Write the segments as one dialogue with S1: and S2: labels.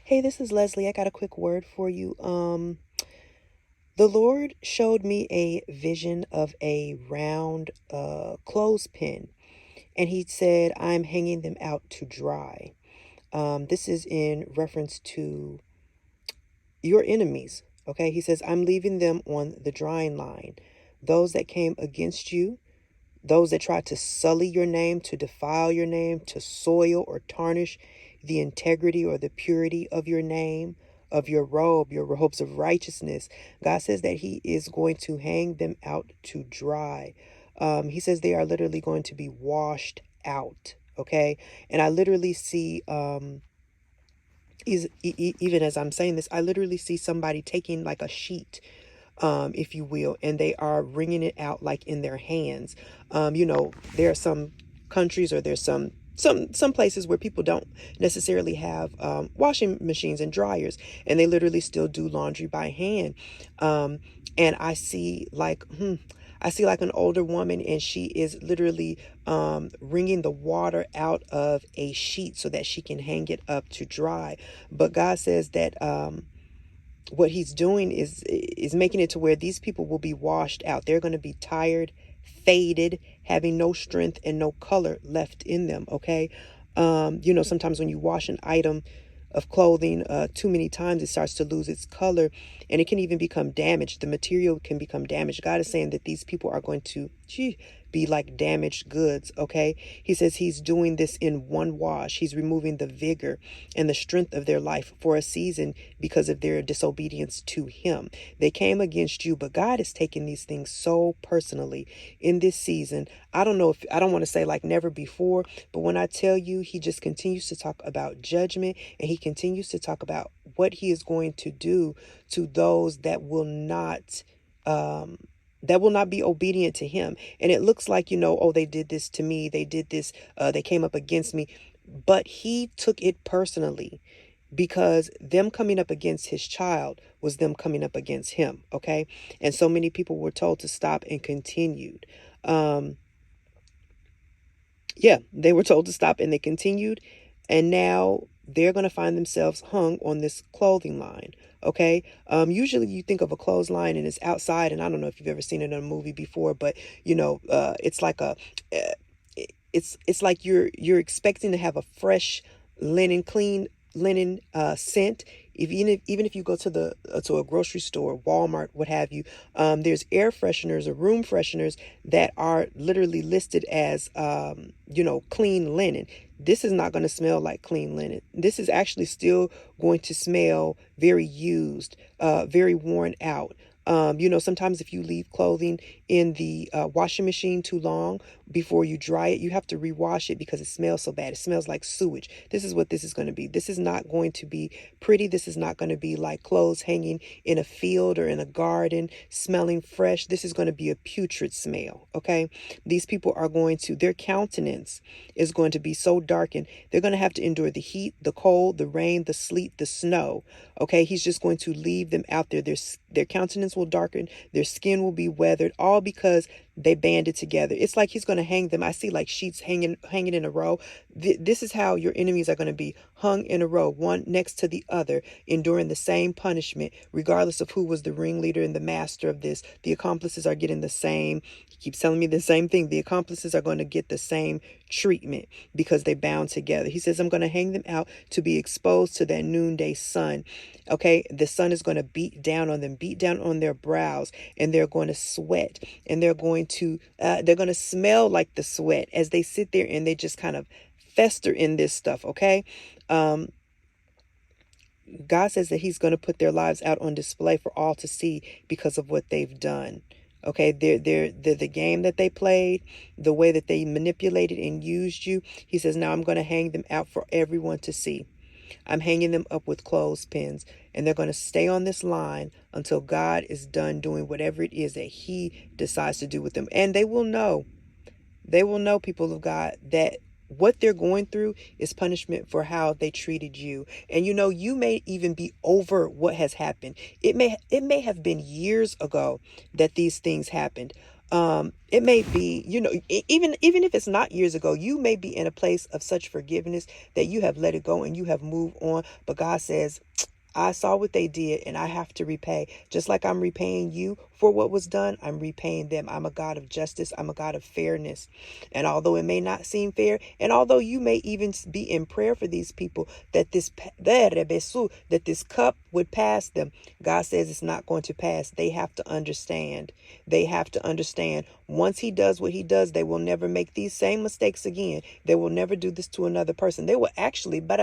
S1: Hey, this is Leslie. I got a quick word for you. The Lord showed me a vision of a round clothespin, and He said, I'm hanging them out to dry. This is in reference to your enemies. Okay, He says, I'm leaving them on the drying line. Those that came against you, those that tried to sully your name, to defile your name, to soil or tarnish the integrity or the purity of your name, of your robes of righteousness. God says that He is going to hang them out to dry. He says they are literally going to be washed out. Okay. And I literally see, even as I'm saying this, I literally see somebody taking like a sheet, if you will, and they are wringing it out like in their hands. There are some countries, or there's some places where people don't necessarily have washing machines and dryers, and they literally still do laundry by hand. And I see like an older woman, and she is literally wringing the water out of a sheet so that she can hang it up to dry. But God says that what He's doing is making it to where these people will be washed out. They're going to be tired, faded, having no strength and no color left in them. Okay. Sometimes when you wash an item of clothing too many times, it starts to lose its color, and it can even become damaged. The material can become damaged. God is saying that these people are going to be like damaged goods. Okay. He says He's doing this in one wash. He's removing the vigor and the strength of their life for a season because of their disobedience to Him. They came against you, but God is taking these things so personally in this season. I don't know, if I don't want to say like never before, but when I tell you, He just continues to talk about judgment, and He continues to talk about what He is going to do to those that will not be obedient to Him. And it looks like, oh, they did this to me, they did this, they came up against me, but He took it personally, because them coming up against His child was them coming up against Him. Okay. And so many people were told to stop and continued. Yeah, they were told to stop and they continued. And now they're going to find themselves hung on this clothing line. Okay. Usually you think of a clothesline and it's outside. And I don't know if you've ever seen it in a movie before, but it's like uh, it's like you're expecting to have a fresh clean linen scent. Even if you go to a grocery store, Walmart, what have you, there's air fresheners or room fresheners that are literally listed as clean linen. This is not going to smell like clean linen. This is actually still going to smell very used, very worn out. Sometimes if you leave clothing in the washing machine too long before you dry it, you have to rewash it because it smells so bad. It smells like sewage. This is what this is going to be. This is not going to be pretty. This is not going to be like clothes hanging in a field or in a garden smelling fresh. This is going to be a putrid smell. Okay. These people are their countenance is going to be so darkened. They're going to have to endure the heat, the cold, the rain, the sleet, the snow. Okay. He's just going to leave them out there. Their countenance will darken. Their skin will be weathered, all because they banded together. It's like He's going to hang them. I see like sheets hanging in a row. This is how your enemies are going to be hung in a row, one next to the other, enduring the same punishment, regardless of who was the ringleader and the master of this. The accomplices are getting the same. He keeps telling me the same thing. The accomplices are going to get the same treatment because they bound together. He says, I'm going to hang them out to be exposed to that noonday sun. Okay. The sun is going to beat down on them, beat down on their brows, and they're going to sweat, and they're going to smell like the sweat as they sit there and they just kind of fester in this stuff. Okay. God says that He's going to put their lives out on display for all to see because of what they've done. Okay, the game that they played, the way that they manipulated and used you. He says, now I'm going to hang them out for everyone to see. I'm hanging them up with clothespins, and they're going to stay on this line until God is done doing whatever it is that He decides to do with them. And they will know, people of God, that what they're going through is punishment for how they treated you. And you may even be over what has happened. It may have been years ago that these things happened. It may be, even if it's not years ago, you may be in a place of such forgiveness that you have let it go and you have moved on. But God says, I saw what they did and I have to repay. Just like I'm repaying you for what was done, I'm repaying them. I'm a God of justice. I'm a God of fairness. And although it may not seem fair, and although you may even be in prayer for these people that this cup would pass them, God says it's not going to pass. They have to understand. They have to understand. Once he does what he does, they will never make these same mistakes again. They will never do this to another person. They will actually, I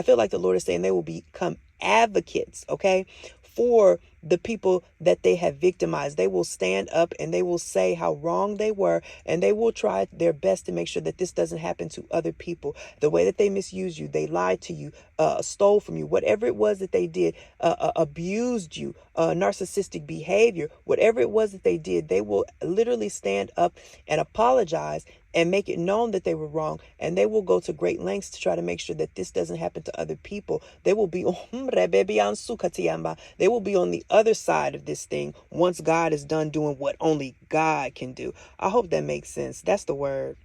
S1: feel like the Lord is saying they will become advocates, okay, for the people that they have victimized. They will stand up and they will say how wrong they were, and they will try their best to make sure that this doesn't happen to other people. The way that they misused you, they lied to you, stole from you, whatever it was that they did, abused you, narcissistic behavior, whatever it was that they did, they will literally stand up and apologize and make it known that they were wrong, and they will go to great lengths to try to make sure that this doesn't happen to other people. They will be they will be on the other side of this thing once God is done doing what only God can do. I hope that makes sense. That's the word.